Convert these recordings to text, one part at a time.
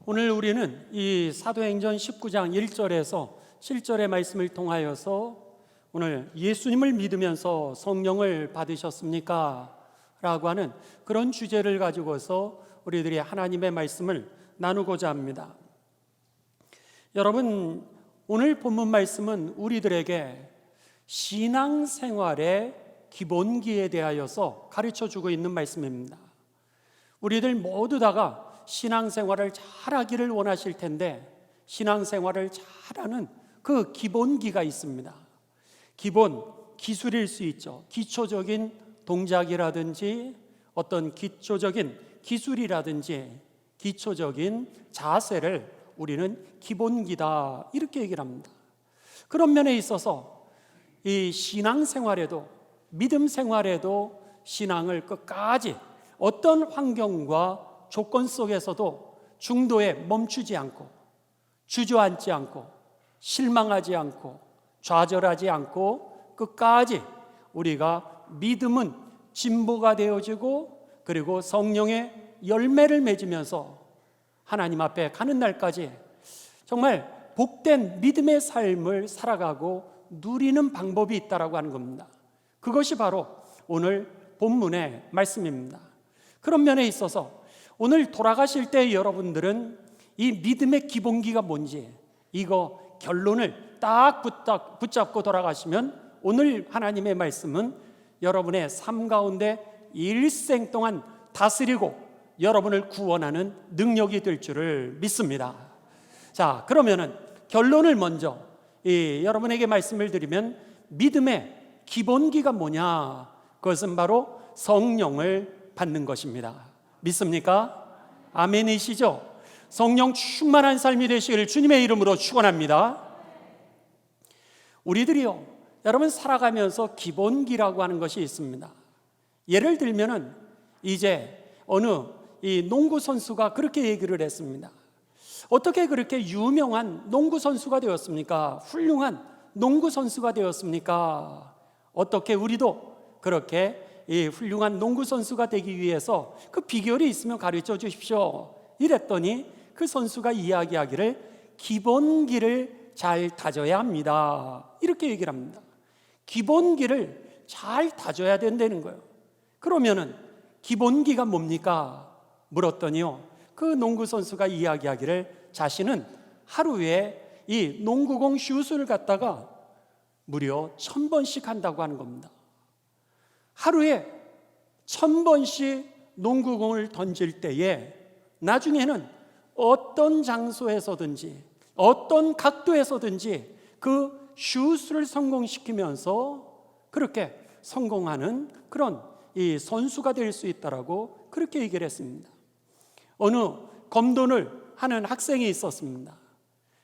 오늘 우리는 이 사도행전 19장 1절에서 7절의 말씀을 통하여서 오늘 예수님을 믿으면서 성령을 받으셨습니까? 라고 하는 그런 주제를 가지고서 우리들이 하나님의 말씀을 나누고자 합니다. 여러분, 오늘 본문 말씀은 우리들에게 신앙생활의 기본기에 대하여서 가르쳐주고 있는 말씀입니다. 우리들 모두 다가 신앙생활을 잘하기를 원하실 텐데 신앙생활을 잘하는 그 기본기가 있습니다. 기본 기술일 수 있죠. 기초적인 동작이라든지 어떤 기초적인 기술이라든지 기초적인 자세를 우리는 기본기다 이렇게 얘기를 합니다. 그런 면에 있어서 이 신앙생활에도 믿음 생활에도 신앙을 끝까지 어떤 환경과 조건 속에서도 중도에 멈추지 않고 주저앉지 않고 실망하지 않고 좌절하지 않고 끝까지 우리가 믿음은 진보가 되어지고 그리고 성령의 열매를 맺으면서 하나님 앞에 가는 날까지 정말 복된 믿음의 삶을 살아가고 누리는 방법이 있다라고 하는 겁니다. 그것이 바로 오늘 본문의 말씀입니다. 그런 면에 있어서 오늘 돌아가실 때 여러분들은 이 믿음의 기본기가 뭔지 이거 결론을 딱 붙잡고 돌아가시면 오늘 하나님의 말씀은 여러분의 삶 가운데 일생 동안 다스리고 여러분을 구원하는 능력이 될 줄을 믿습니다. 자, 그러면은 결론을 먼저 여러분에게 말씀을 드리면 믿음의 기본기가 뭐냐? 그것은 바로 성령을 받는 것입니다. 믿습니까? 아멘이시죠? 성령 충만한 삶이 되시기를 주님의 이름으로 축원합니다. 우리들이요, 여러분 살아가면서 기본기라고 하는 것이 있습니다. 예를 들면은 이제 어느 이 농구 선수가 그렇게 얘기를 했습니다. 어떻게 그렇게 유명한 농구 선수가 되었습니까? 훌륭한 농구 선수가 되었습니까? 어떻게 우리도 그렇게 이 훌륭한 농구 선수가 되기 위해서 그 비결이 있으면 가르쳐 주십시오. 이랬더니 그 선수가 이야기하기를 기본기를 잘 다져야 합니다. 이렇게 얘기를 합니다. 기본기를 잘 다져야 된다는 거예요. 그러면은 기본기가 뭡니까? 물었더니요, 그 농구 선수가 이야기하기를 자신은 하루에 이 농구공 슛을 갖다가 무려 1000번씩 한다고 하는 겁니다. 하루에 1000번씩 농구공을 던질 때에 나중에는 어떤 장소에서든지 어떤 각도에서든지 그 슛을 성공시키면서 그렇게 성공하는 그런 이 선수가 될 수 있다라고 그렇게 얘기를 했습니다. 어느 검도를 하는 학생이 있었습니다.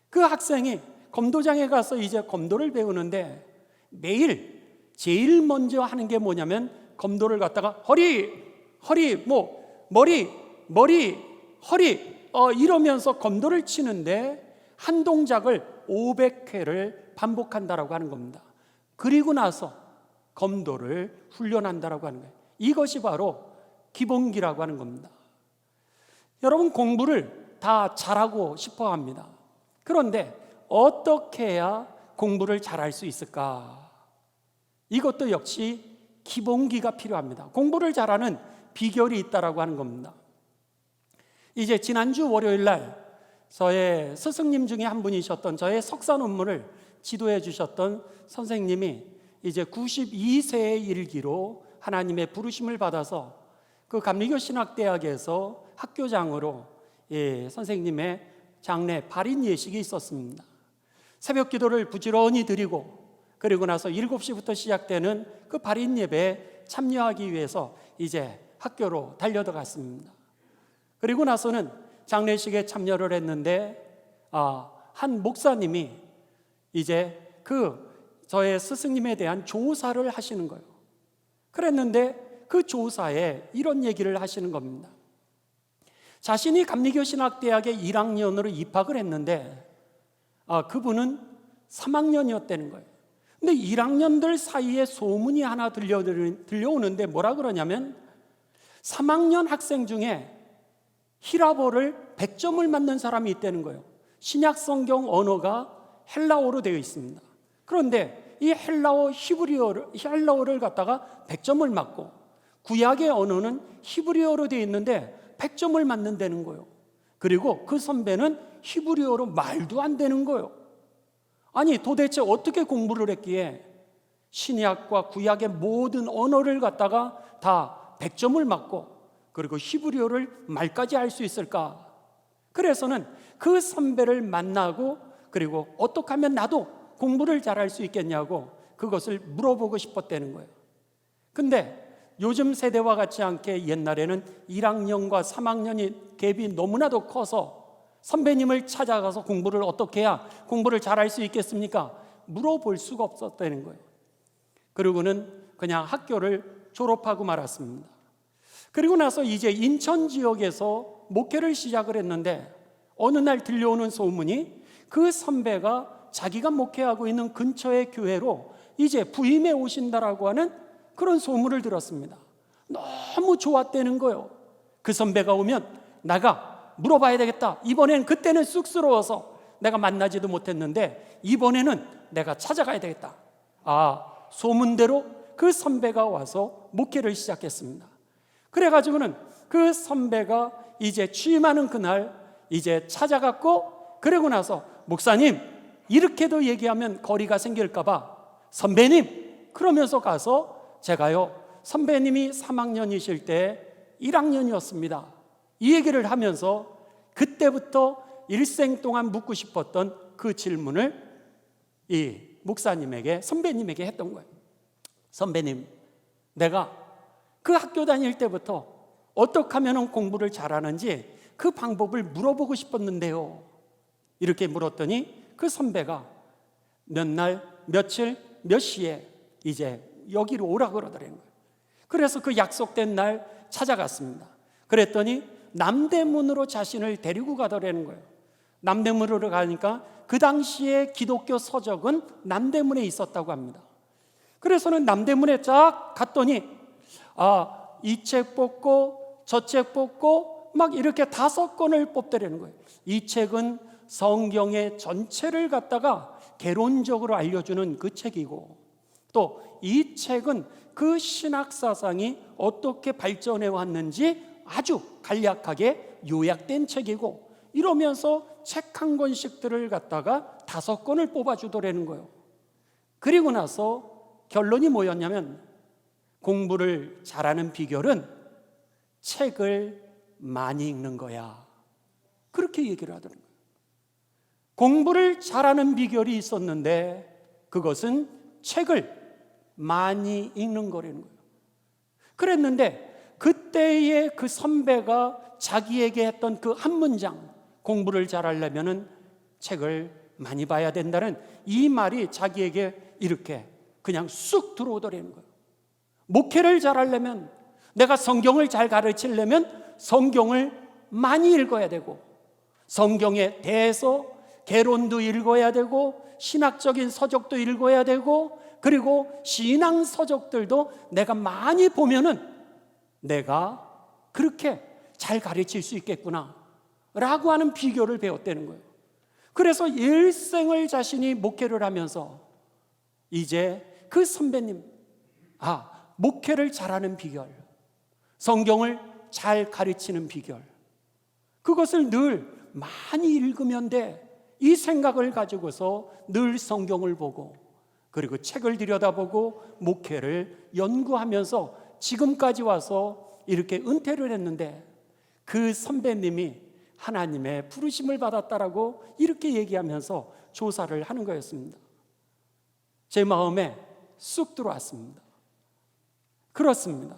그 학생이 검도장에 가서 이제 검도를 배우는데 매일 제일 먼저 하는 게 뭐냐면 검도를 갖다가 허리, 머리, 허리 이러면서 검도를 치는데 한 동작을 500회를 반복한다라고 하는 겁니다. 그리고 나서 검도를 훈련한다라고 하는 거예요. 이것이 바로 기본기라고 하는 겁니다. 여러분 공부를 다 잘하고 싶어 합니다. 그런데 어떻게 해야 공부를 잘할 수 있을까? 이것도 역시 기본기가 필요합니다. 공부를 잘하는 비결이 있다라고 하는 겁니다. 이제 지난주 월요일 날 저의 스승님 중에 한 분이셨던 저의 석사 논문을 지도해 주셨던 선생님이 이제 92세의 일기로 하나님의 부르심을 받아서 그 감리교 신학대학에서 학교장으로 선생님의 장례 발인 예식이 있었습니다. 새벽 기도를 부지런히 드리고 그리고 나서 7시부터 시작되는 그 발인 예배에 참여하기 위해서 이제 학교로 달려들어갔습니다. 그리고 나서는 장례식에 참여를 했는데 한 목사님이 이제 저의 스승님에 대한 조사를 하시는 거예요. 그랬는데 그 조사에 이런 얘기를 하시는 겁니다. 자신이 감리교 신학대학에 1학년으로 입학을 했는데 그분은 3학년이었다는 거예요. 근데 1학년들 사이에 소문이 하나 들려오는데 뭐라 그러냐면 3학년 학생 중에 히라보를 100점을 맞는 사람이 있다는 거예요. 신약 성경 언어가 헬라어로 되어 있습니다. 그런데 이 헬라어를 갖다가 100점을 맞고, 구약의 언어는 히브리어로 되어 있는데 100점을 맞는다는 거예요. 그리고 그 선배는 히브리어로 말도 안 되는 거예요. 아니, 도대체 어떻게 공부를 했기에 신약과 구약의 모든 언어를 갖다가 다 100점을 맞고, 그리고 히브리어를 말까지 할 수 있을까? 그래서는 그 선배를 만나고, 그리고 어떻게 하면 나도 공부를 잘할 수 있겠냐고 그것을 물어보고 싶었다는 거예요. 근데 요즘 세대와 같지 않게 옛날에는 1학년과 3학년이 갭이 너무나도 커서 선배님을 찾아가서 공부를 어떻게 해야 공부를 잘할 수 있겠습니까? 물어볼 수가 없었다는 거예요. 그리고는 그냥 학교를 졸업하고 말았습니다. 그리고 나서 이제 인천 지역에서 목회를 시작을 했는데, 어느 날 들려오는 소문이 그 선배가 자기가 목회하고 있는 근처의 교회로 이제 부임해 오신다라고 하는 그런 소문을 들었습니다. 너무 좋았다는 거예요. 그 선배가 오면 내가 물어봐야 되겠다. 이번엔, 그때는 쑥스러워서 내가 만나지도 못했는데 이번에는 내가 찾아가야 되겠다. 소문대로 그 선배가 와서 목회를 시작했습니다. 그래가지고는 그 선배가 이제 취임하는 그날 이제 찾아갔고, 그러고 나서 목사님, 이렇게도 얘기하면 거리가 생길까봐 선배님, 그러면서 가서 제가요, 선배님이 3학년이실 때 1학년이었습니다. 이 얘기를 하면서 그때부터 일생 동안 묻고 싶었던 그 질문을 이 목사님에게, 선배님에게 했던 거예요. 선배님, 내가 그 학교 다닐 때부터 어떻게 하면 공부를 잘하는지 그 방법을 물어보고 싶었는데요. 이렇게 물었더니 그 선배가 몇 날, 며칠, 몇 시에 이제 여기로 오라고 그러더라는 거예요. 그래서 그 약속된 날 찾아갔습니다. 그랬더니 남대문으로 자신을 데리고 가더라는 거예요. 남대문으로 가니까 그 당시에 기독교 서적은 남대문에 있었다고 합니다. 그래서는 남대문에 쫙 갔더니 이 책 뽑고 저 책 뽑고 막 이렇게 5권을 뽑더라는 거예요. 이 책은 성경의 전체를 갖다가 개론적으로 알려주는 그 책이고, 또 이 책은 그 신학 사상이 어떻게 발전해 왔는지 아주 간략하게 요약된 책이고, 이러면서 책 한 권씩들을 갖다가 5권을 뽑아주더라는 거예요. 그리고 나서 결론이 뭐였냐면, 공부를 잘하는 비결은 책을 많이 읽는 거야. 그렇게 얘기를 하더라는 거예요. 공부를 잘하는 비결이 있었는데 그것은 책을 많이 읽는 거라는 거예요. 그랬는데 그때의 그 선배가 자기에게 했던 그 한 문장, 공부를 잘하려면 책을 많이 봐야 된다는 이 말이 자기에게 이렇게 그냥 쑥 들어오더라는 거예요. 목회를 잘하려면, 내가 성경을 잘 가르치려면 성경을 많이 읽어야 되고, 성경에 대해서 개론도 읽어야 되고, 신학적인 서적도 읽어야 되고, 그리고 신앙 서적들도 내가 많이 보면은 내가 그렇게 잘 가르칠 수 있겠구나 라고 하는 비결을 배웠다는 거예요. 그래서 일생을 자신이 목회를 하면서 이제 그 선배님, 목회를 잘하는 비결, 성경을 잘 가르치는 비결, 그것을 늘 많이 읽으면 돼. 이 생각을 가지고서 늘 성경을 보고, 그리고 책을 들여다보고 목회를 연구하면서 지금까지 와서 이렇게 은퇴를 했는데, 그 선배님이 하나님의 부르심을 받았다라고 이렇게 얘기하면서 조사를 하는 거였습니다. 제 마음에 쑥 들어왔습니다. 그렇습니다.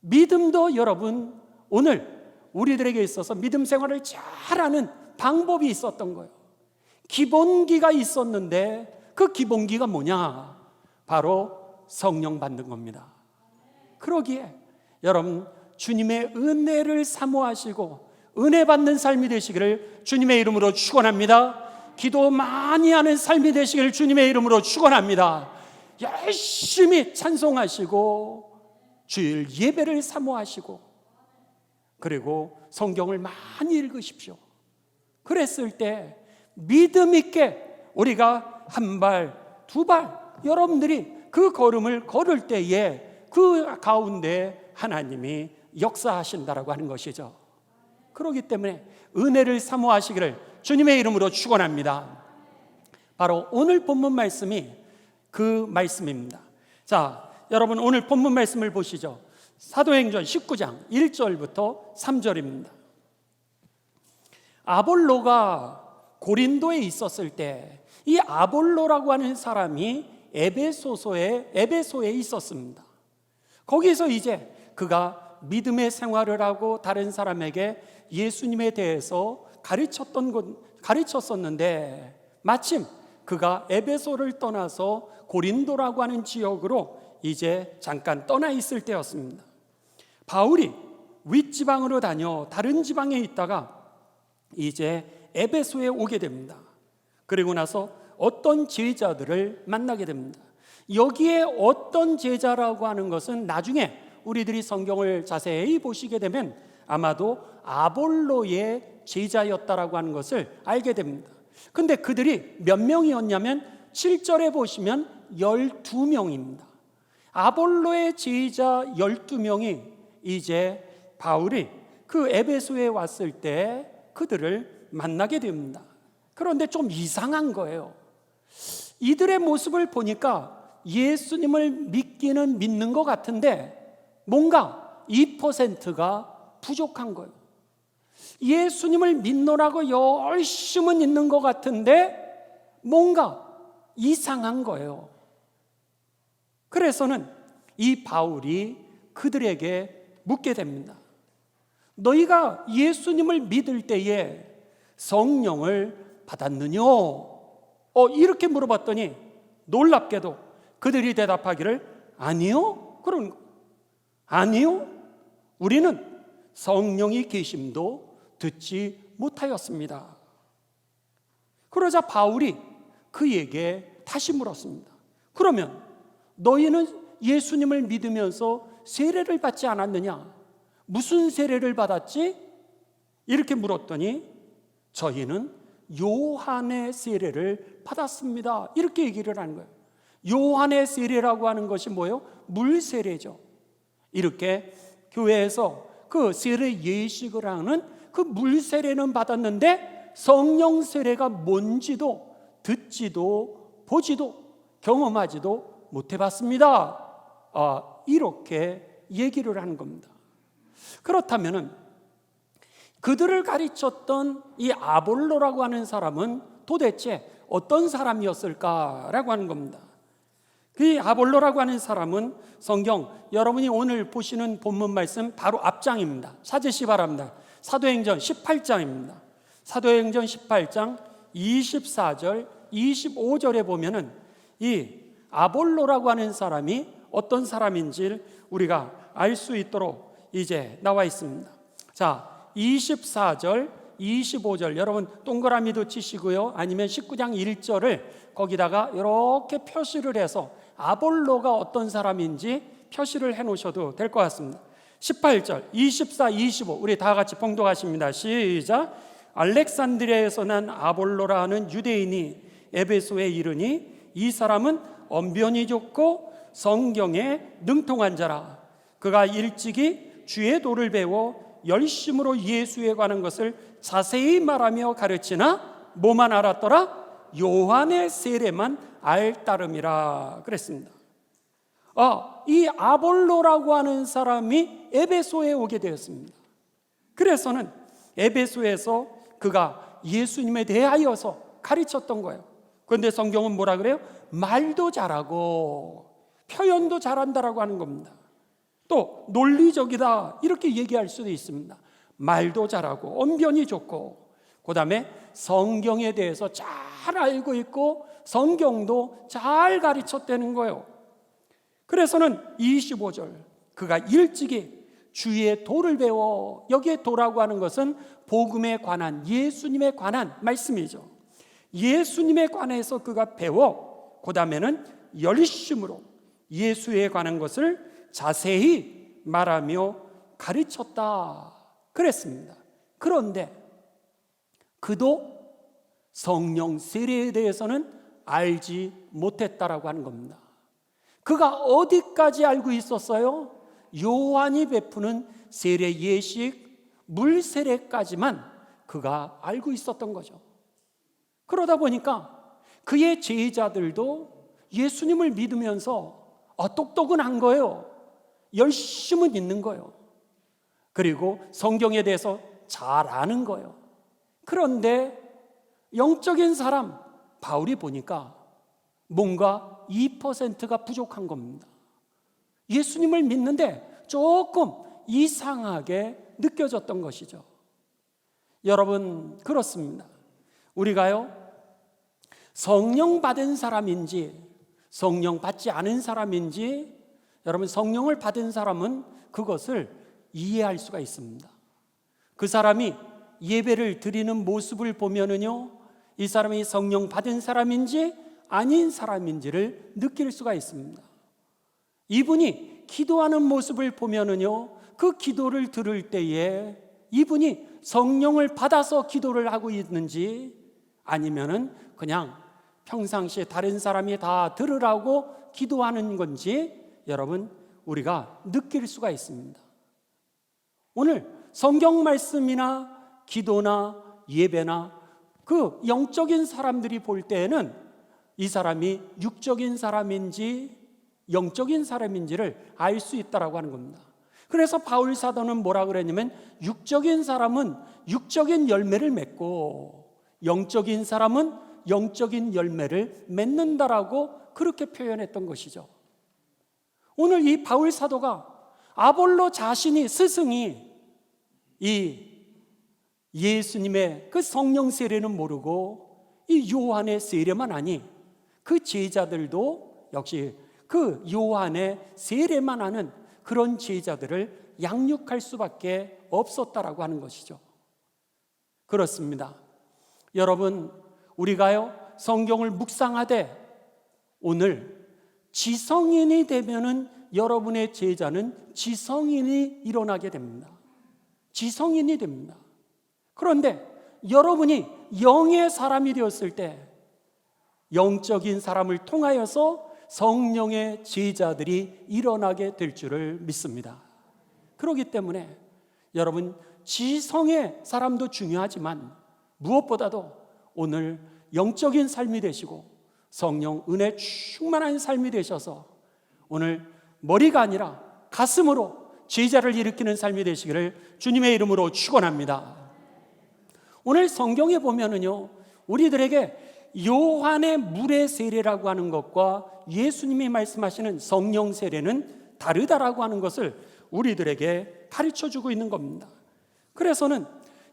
믿음도 여러분, 오늘 우리들에게 있어서 믿음 생활을 잘하는 방법이 있었던 거예요. 기본기가 있었는데 그 기본기가 뭐냐? 바로 성령 받는 겁니다. 그러기에 여러분, 주님의 은혜를 사모하시고 은혜 받는 삶이 되시기를 주님의 이름으로 축원합니다. 기도 많이 하는 삶이 되시기를 주님의 이름으로 축원합니다. 열심히 찬송하시고 주일 예배를 사모하시고, 그리고 성경을 많이 읽으십시오. 그랬을 때 믿음 있게 우리가 한 발, 두 발, 여러분들이 그 걸음을 걸을 때에 그 가운데 하나님이 역사하신다라고 하는 것이죠. 그렇기 때문에 은혜를 사모하시기를 주님의 이름으로 축원합니다. 바로 오늘 본문 말씀이 그 말씀입니다. 자, 여러분 오늘 본문 말씀을 보시죠. 사도행전 19장 1절부터 3절입니다. 아볼로가 고린도에 있었을 때 이 아볼로라고 하는 사람이 에베소에 있었습니다. 거기서 이제 그가 믿음의 생활을 하고 다른 사람에게 예수님에 대해서 가르쳤었는데 마침 그가 에베소를 떠나서 고린도라고 하는 지역으로 이제 잠깐 떠나 있을 때였습니다. 바울이 윗지방으로 다녀 다른 지방에 있다가 이제 에베소에 오게 됩니다. 그리고 나서 어떤 제자들을 만나게 됩니다. 여기에 어떤 제자라고 하는 것은 나중에 우리들이 성경을 자세히 보시게 되면 아마도 아볼로의 제자였다라고 하는 것을 알게 됩니다. 근데 그들이 몇 명이었냐면 7절에 보시면 12명입니다. 아볼로의 제자 12명이 이제 바울이 그 에베소에 왔을 때 그들을 만나게 됩니다. 그런데 좀 이상한 거예요. 이들의 모습을 보니까 예수님을 믿기는 믿는 것 같은데 뭔가 2%가 부족한 거예요. 예수님을 믿노라고 열심은 있는 것 같은데 뭔가 이상한 거예요. 그래서는 이 바울이 그들에게 묻게 됩니다. 너희가 예수님을 믿을 때에 성령을 받았느냐? 이렇게 물어봤더니 놀랍게도 그들이 대답하기를 아니요. 아니요. 우리는 성령이 계심도 듣지 못하였습니다. 그러자 바울이 그에게 다시 물었습니다. 그러면 너희는 예수님을 믿으면서 세례를 받지 않았느냐? 무슨 세례를 받았지? 이렇게 물었더니 저희는 요한의 세례를 받았습니다. 이렇게 얘기를 하는 거예요. 요한의 세례라고 하는 것이 뭐예요? 물 세례죠. 이렇게 교회에서 그 세례 예식을 하는 그 물 세례는 받았는데 성령 세례가 뭔지도 듣지도 보지도 경험하지도 못해봤습니다. 이렇게 얘기를 하는 겁니다. 그렇다면은 그들을 가르쳤던 이 아볼로라고 하는 사람은 도대체 어떤 사람이었을까라고 하는 겁니다. 그 아볼로라고 하는 사람은 성경 여러분이 오늘 보시는 본문 말씀 바로 앞장입니다. 찾으시 바랍니다. 사도행전 18장입니다. 사도행전 18장 24절 25절에 보면은 이 아볼로라고 하는 사람이 어떤 사람인지를 우리가 알 수 있도록 이제 나와 있습니다. 자, 24절, 25절 여러분 동그라미도 치시고요. 아니면 19장 1절을 거기다가 이렇게 표시를 해서 아볼로가 어떤 사람인지 표시를 해 놓으셔도 될 것 같습니다. 18절, 24, 25 우리 다 같이 봉독하십니다. 시작. 알렉산드리아에서 난 아볼로라 하는 유대인이 에베소에 이르니 이 사람은 언변이 좋고 성경에 능통한 자라. 그가 일찍이 주의 도를 배워 열심으로 예수에 관한 것을 자세히 말하며 가르치나 뭐만 알았더라? 요한의 세례만 알따름이라 그랬습니다. 이 아볼로라고 하는 사람이 에베소에 오게 되었습니다. 그래서는 에베소에서 그가 예수님에 대하여서 가르쳤던 거예요. 그런데 성경은 뭐라 그래요? 말도 잘하고 표현도 잘한다라고 하는 겁니다. 또 논리적이다 이렇게 얘기할 수도 있습니다. 말도 잘하고 언변이 좋고 그 다음에 성경에 대해서 잘 알고 있고 성경도 잘 가르쳤다는 거예요. 그래서는 25절 그가 일찍이 주의 도를 배워, 여기에 도라고 하는 것은 복음에 관한 예수님에 관한 말씀이죠. 예수님에 관해서 그가 배워 그 다음에는 열심으로 예수에 관한 것을 자세히 말하며 가르쳤다 그랬습니다. 그런데 그도 성령 세례에 대해서는 알지 못했다라고 하는 겁니다. 그가 어디까지 알고 있었어요? 요한이 베푸는 세례 예식, 물 세례까지만 그가 알고 있었던 거죠. 그러다 보니까 그의 제자들도 예수님을 믿으면서 똑똑은 한 거예요. 열심은 있는 거예요. 그리고 성경에 대해서 잘 아는 거예요. 그런데 영적인 사람 바울이 보니까 뭔가 2%가 부족한 겁니다. 예수님을 믿는데 조금 이상하게 느껴졌던 것이죠. 여러분, 그렇습니다. 우리가요, 성령 받은 사람인지 성령 받지 않은 사람인지, 여러분, 성령을 받은 사람은 그것을 이해할 수가 있습니다. 그 사람이 예배를 드리는 모습을 보면은요, 이 사람이 성령 받은 사람인지 아닌 사람인지를 느낄 수가 있습니다. 이분이 기도하는 모습을 보면은요, 그 기도를 들을 때에 이분이 성령을 받아서 기도를 하고 있는지, 아니면은 그냥 평상시에 다른 사람이 다 들으라고 기도하는 건지, 여러분, 우리가 느낄 수가 있습니다. 오늘 성경 말씀이나 기도나 예배나 그 영적인 사람들이 볼 때에는 이 사람이 육적인 사람인지 영적인 사람인지를 알 수 있다라고 하는 겁니다. 그래서 바울 사도는 뭐라 그랬냐면, 육적인 사람은 육적인 열매를 맺고 영적인 사람은 영적인 열매를 맺는다라고 그렇게 표현했던 것이죠. 오늘 이 바울 사도가 아볼로 자신이, 스승이 이 예수님의 그 성령 세례는 모르고 이 요한의 세례만 아니, 그 제자들도 역시 그 요한의 세례만 하는 그런 제자들을 양육할 수밖에 없었다라고 하는 것이죠. 그렇습니다. 여러분, 우리가요, 성경을 묵상하되 오늘 지성인이 되면은 여러분의 제자는 지성인이 일어나게 됩니다. 지성인이 됩니다. 그런데 여러분이 영의 사람이 되었을 때 영적인 사람을 통하여서 성령의 제자들이 일어나게 될 줄을 믿습니다. 그렇기 때문에 여러분, 지성의 사람도 중요하지만 무엇보다도 오늘 영적인 삶이 되시고 성령 은혜 충만한 삶이 되셔서 오늘 머리가 아니라 가슴으로 제자를 일으키는 삶이 되시기를 주님의 이름으로 축원합니다. 오늘 성경에 보면은요, 우리들에게 요한의 물의 세례라고 하는 것과 예수님이 말씀하시는 성령 세례는 다르다라고 하는 것을 우리들에게 가르쳐주고 있는 겁니다. 그래서는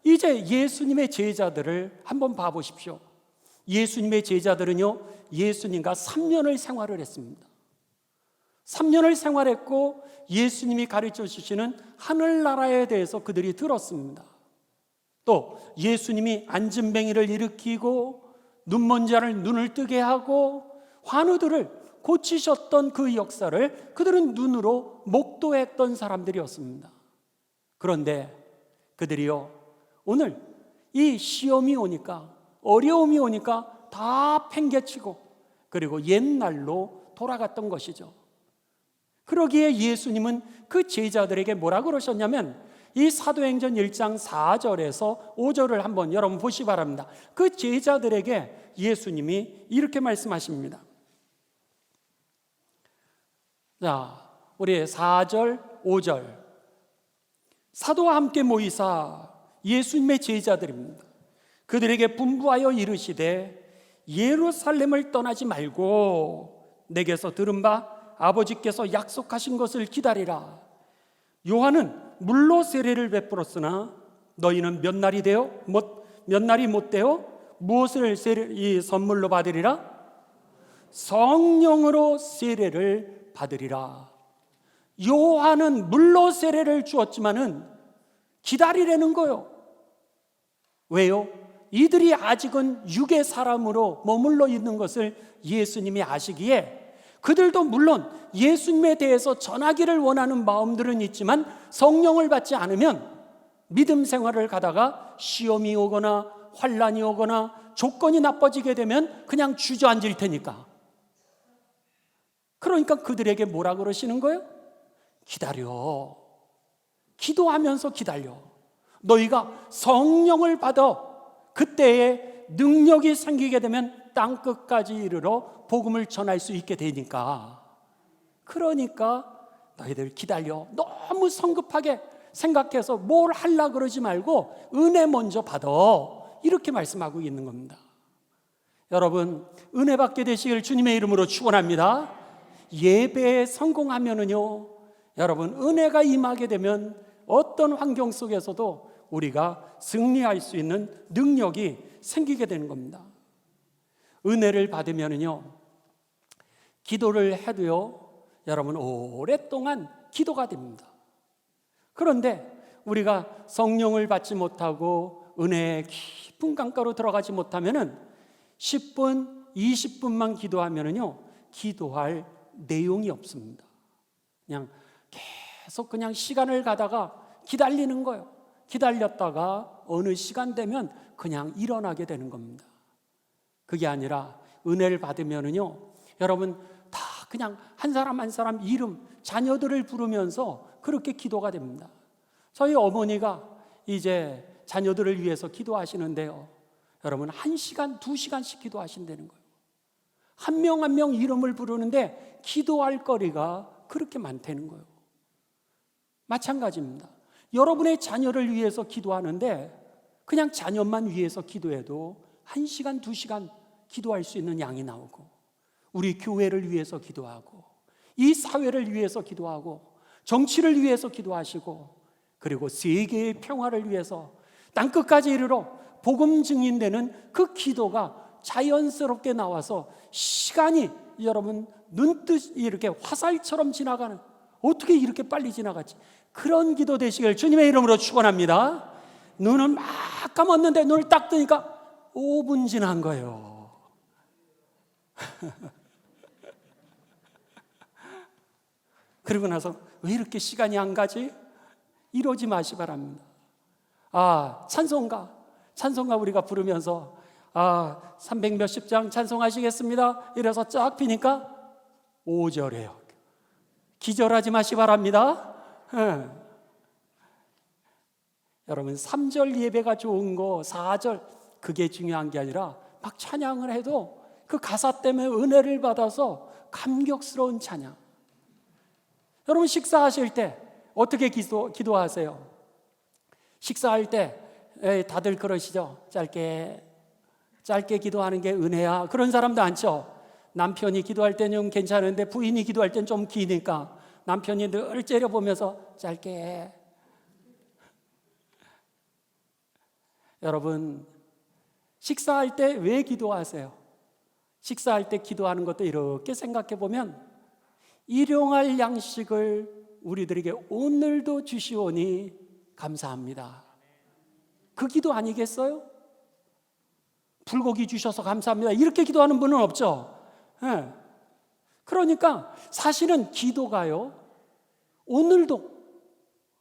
이제 예수님의 제자들을 한번 봐보십시오. 예수님의 제자들은요, 예수님과 3년을 생활을 했습니다. 3년을 생활했고 예수님이 가르쳐 주시는 하늘나라에 대해서 그들이 들었습니다. 또 예수님이 앉은뱅이를 일으키고 눈먼 자를 눈을 뜨게 하고 환우들을 고치셨던 그 역사를 그들은 눈으로 목도했던 사람들이었습니다. 그런데 그들이요, 오늘 이 시험이 오니까, 어려움이 오니까 다 팽개치고 그리고 옛날로 돌아갔던 것이죠. 그러기에 예수님은 그 제자들에게 뭐라 그러셨냐면, 이 사도행전 1장 4절에서 5절을 한번 여러분 보시기 바랍니다. 그 제자들에게 예수님이 이렇게 말씀하십니다. 자, 우리 4절, 5절. 사도와 함께 모이사 예수님의 제자들입니다. 그들에게 분부하여 이르시되 예루살렘을 떠나지 말고 내게서 들은 바 아버지께서 약속하신 것을 기다리라. 요한은 물로 세례를 베풀었으나 너희는 몇 날이 못 되어 무엇을 이 선물로 받으리라? 성령으로 세례를 받으리라. 요한은 물로 세례를 주었지만은 기다리라는 거요. 왜요? 이들이 아직은 육의 사람으로 머물러 있는 것을 예수님이 아시기에 그들도 물론 예수님에 대해서 전하기를 원하는 마음들은 있지만 성령을 받지 않으면 믿음 생활을 가다가 시험이 오거나 환란이 오거나 조건이 나빠지게 되면 그냥 주저앉을 테니까. 그러니까 그들에게 뭐라 그러시는 거예요? 기다려. 기도하면서 기다려. 너희가 성령을 받아 그때에 능력이 생기게 되면 땅끝까지 이르러 복음을 전할 수 있게 되니까. 그러니까 너희들 기다려. 너무 성급하게 생각해서 뭘 하려고 그러지 말고 은혜 먼저 받아. 이렇게 말씀하고 있는 겁니다. 여러분, 은혜 받게 되시길 주님의 이름으로 축원합니다. 예배에 성공하면은요, 여러분, 은혜가 임하게 되면 어떤 환경 속에서도 우리가 승리할 수 있는 능력이 생기게 되는 겁니다. 은혜를 받으면은요, 기도를 해도요, 여러분, 오랫동안 기도가 됩니다. 그런데 우리가 성령을 받지 못하고 은혜의 깊은 강가로 들어가지 못하면은 10분, 20분만 기도하면은요, 기도할 내용이 없습니다. 그냥 계속 그냥 시간을 가다가 기다리는 거예요. 기다렸다가 어느 시간 되면 그냥 일어나게 되는 겁니다. 그게 아니라 은혜를 받으면은요, 여러분 다 그냥 한 사람 한 사람 이름, 자녀들을 부르면서 그렇게 기도가 됩니다. 저희 어머니가 이제 자녀들을 위해서 기도하시는데요, 여러분 1시간, 2시간씩 기도하신다는 거예요. 한 명 한 명 이름을 부르는데 기도할 거리가 그렇게 많다는 거예요. 마찬가지입니다. 여러분의 자녀를 위해서 기도하는데 그냥 자녀만 위해서 기도해도 1시간, 2시간 기도할 수 있는 양이 나오고, 우리 교회를 위해서 기도하고, 이 사회를 위해서 기도하고, 정치를 위해서 기도하시고, 그리고 세계의 평화를 위해서 땅끝까지 이르러 복음 증인되는 그 기도가 자연스럽게 나와서 시간이 여러분 눈뜨 이렇게 화살처럼 지나가는, 어떻게 이렇게 빨리 지나갔지? 그런 기도 되시길 주님의 이름으로 축원합니다. 눈은 막 감았는데 눈을 딱 뜨니까 5분 지난 거예요. 그러고 나서 왜 이렇게 시간이 안 가지? 이러지 마시 바랍니다. 찬송가 우리가 부르면서 300 몇십 장 찬송하시겠습니다. 이래서 쫙 피니까 5절이에요. 기절하지 마시 바랍니다. 여러분 3절 예배가 좋은 거 4절 그게 중요한 게 아니라 막 찬양을 해도 그 가사 때문에 은혜를 받아서 감격스러운 찬양. 여러분 식사하실 때 어떻게 기도하세요? 식사할 때 다들 그러시죠? 짧게 기도하는 게 은혜야. 그런 사람도 많죠. 남편이 기도할 때는 괜찮은데 부인이 기도할 때는 좀 기니까 남편이 늘 째려보면서 짧게. 여러분 식사할 때 왜 기도하세요? 식사할 때 기도하는 것도 이렇게 생각해 보면, 일용할 양식을 우리들에게 오늘도 주시오니 감사합니다. 그 기도 아니겠어요? 불고기 주셔서 감사합니다. 이렇게 기도하는 분은 없죠. 그러니까 사실은 기도가요, 오늘도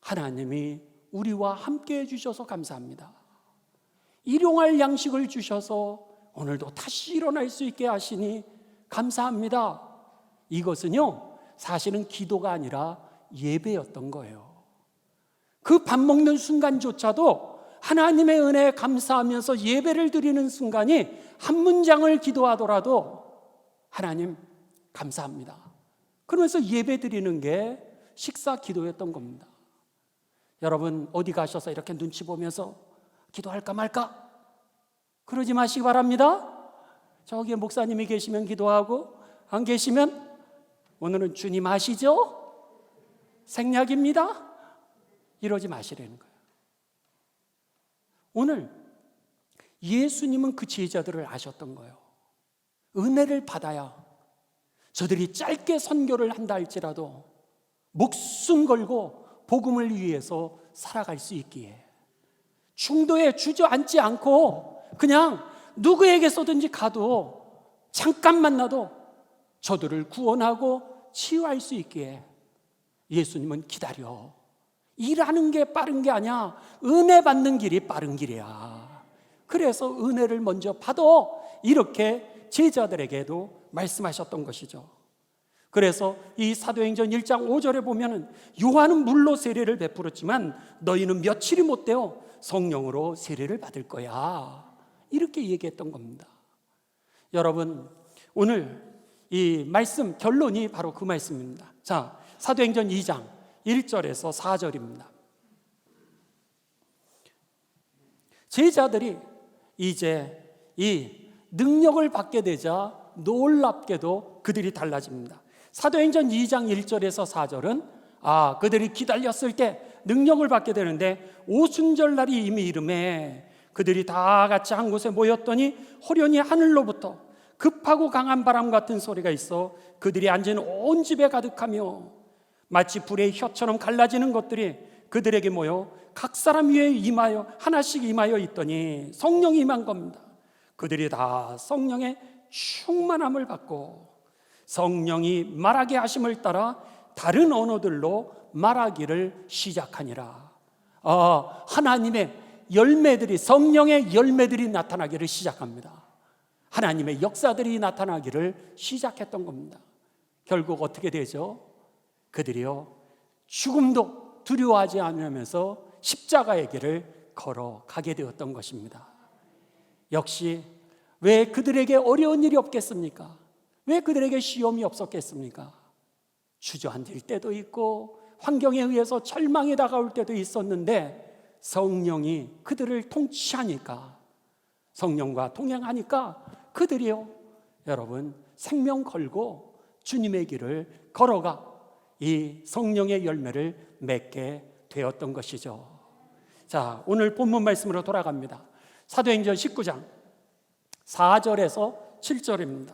하나님이 우리와 함께 해주셔서 감사합니다. 일용할 양식을 주셔서 오늘도 다시 일어날 수 있게 하시니 감사합니다. 이것은요, 사실은 기도가 아니라 예배였던 거예요. 그 밥 먹는 순간조차도 하나님의 은혜에 감사하면서 예배를 드리는 순간이 한 문장을 기도하더라도 하나님 감사합니다. 그러면서 예배 드리는 게 식사 기도였던 겁니다. 여러분 어디 가셔서 이렇게 눈치 보면서 기도할까 말까? 그러지 마시기 바랍니다. 저기에 목사님이 계시면 기도하고, 안 계시면 오늘은 주님 아시죠? 생략입니다. 이러지 마시라는 거예요. 오늘 예수님은 그 제자들을 아셨던 거예요. 은혜를 받아야 저들이 짧게 선교를 한다 할지라도 목숨 걸고 복음을 위해서 살아갈 수 있기에, 중도에 주저앉지 않고 그냥 누구에게서든지 가도 잠깐 만나도 저들을 구원하고 치유할 수 있기에 예수님은 기다려. 일하는 게 빠른 게 아니야. 은혜 받는 길이 빠른 길이야. 그래서 은혜를 먼저 받아. 이렇게 제자들에게도 말씀하셨던 것이죠. 그래서 이 사도행전 1장 5절에 보면은 요한은 물로 세례를 베풀었지만 너희는 며칠이 못 되어 성령으로 세례를 받을 거야. 이렇게 얘기했던 겁니다. 여러분, 오늘 이 말씀 결론이 바로 그 말씀입니다. 자, 사도행전 2장 1절에서 4절입니다. 제자들이 이제 이 능력을 받게 되자 놀랍게도 그들이 달라집니다. 사도행전 2장 1절에서 4절은 그들이 기다렸을 때 능력을 받게 되는데 오순절 날이 이미 이름에 그들이 다 같이 한 곳에 모였더니 호련히 하늘로부터 급하고 강한 바람 같은 소리가 있어 그들이 앉은 온 집에 가득하며 마치 불의 혀처럼 갈라지는 것들이 그들에게 모여 각 사람 위에 임하여 하나씩 임하여 있더니 성령이 임한 겁니다. 그들이 다 성령의 충만함을 받고 성령이 말하게 하심을 따라 다른 언어들로 말하기를 시작하니라. 하나님의 열매들이, 성령의 열매들이 나타나기를 시작합니다. 하나님의 역사들이 나타나기를 시작했던 겁니다. 결국 어떻게 되죠? 그들이요, 죽음도 두려워하지 않으면서 십자가의 길을 걸어가게 되었던 것입니다. 역시 왜 그들에게 어려운 일이 없겠습니까? 왜 그들에게 시험이 없었겠습니까? 주저앉을 때도 있고 환경에 의해서 절망이 다가올 때도 있었는데 성령이 그들을 통치하니까, 성령과 동행하니까 그들이요, 여러분, 생명 걸고 주님의 길을 걸어가 이 성령의 열매를 맺게 되었던 것이죠. 자, 오늘 본문 말씀으로 돌아갑니다. 사도행전 19장 4절에서 7절입니다.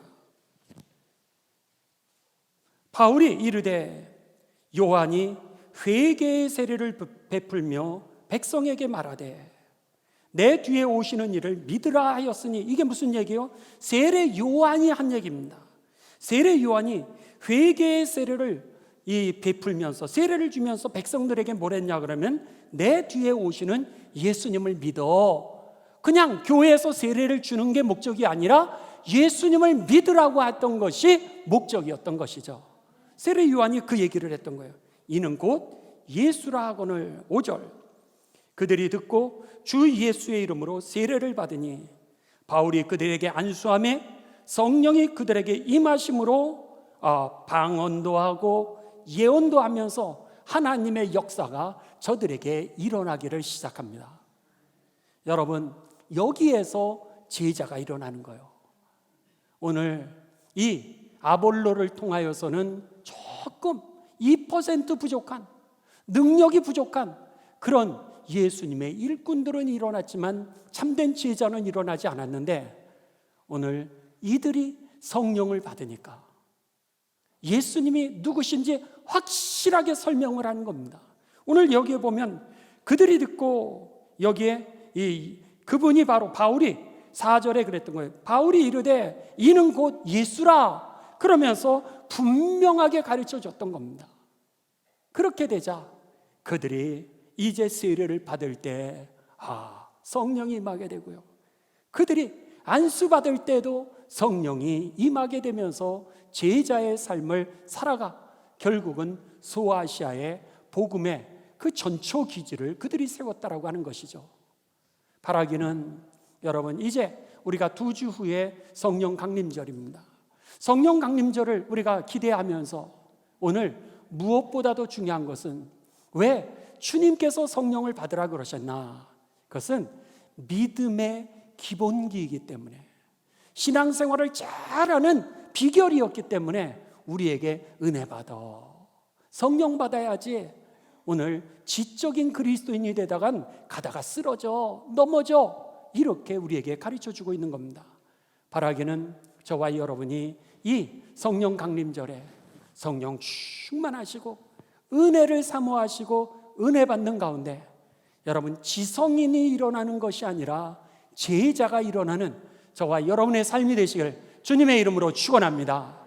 바울이 이르되 요한이 회개의 세례를 베풀며 백성에게 말하되 내 뒤에 오시는 이를 믿으라 하였으니, 이게 무슨 얘기예요? 세례 요한이 한 얘기입니다. 세례 요한이 회개의 세례를 베풀면서 세례를 주면서 백성들에게 뭐랬냐 그러면 내 뒤에 오시는 예수님을 믿어. 그냥 교회에서 세례를 주는 게 목적이 아니라 예수님을 믿으라고 했던 것이 목적이었던 것이죠. 세례 요한이 그 얘기를 했던 거예요. 이는 곧 예수라 하거늘. 5절 그들이 듣고 주 예수의 이름으로 세례를 받으니 바울이 그들에게 안수하며 성령이 그들에게 임하심으로 방언도 하고 예언도 하면서 하나님의 역사가 저들에게 일어나기를 시작합니다. 여러분, 여기에서 제자가 일어나는 거예요. 오늘 이 아볼로를 통하여서는 조금 2% 부족한, 능력이 부족한 그런 예수님의 일꾼들은 일어났지만 참된 제자는 일어나지 않았는데, 오늘 이들이 성령을 받으니까 예수님이 누구신지 확실하게 설명을 하는 겁니다. 오늘 여기에 보면 그들이 듣고, 여기에 그분이 바로 바울이 4절에 그랬던 거예요. 바울이 이르되 이는 곧 예수라 그러면서 분명하게 가르쳐 줬던 겁니다. 그렇게 되자 그들이 이제 세례를 받을 때 성령이 임하게 되고요, 그들이 안수 받을 때도 성령이 임하게 되면서 제자의 삶을 살아가 결국은 소아시아의 복음의 그 전초 기지를 그들이 세웠다라고 하는 것이죠. 바라기는 여러분, 이제 우리가 2주 후에 성령 강림절입니다. 성령 강림절을 우리가 기대하면서 오늘 무엇보다도 중요한 것은 왜 주님께서 성령을 받으라 그러셨나? 그것은 믿음의 기본기이기 때문에, 신앙생활을 잘하는 비결이었기 때문에 우리에게 은혜 받아, 성령 받아야지 오늘 지적인 그리스도인이 되다간 가다가 쓰러져, 넘어져, 이렇게 우리에게 가르쳐주고 있는 겁니다. 바라기는 저와 여러분이 이 성령 강림절에 성령 충만하시고 은혜를 사모하시고 은혜 받는 가운데 여러분, 지성인이 일어나는 것이 아니라 제자가 일어나는 저와 여러분의 삶이 되시길 주님의 이름으로 축원합니다.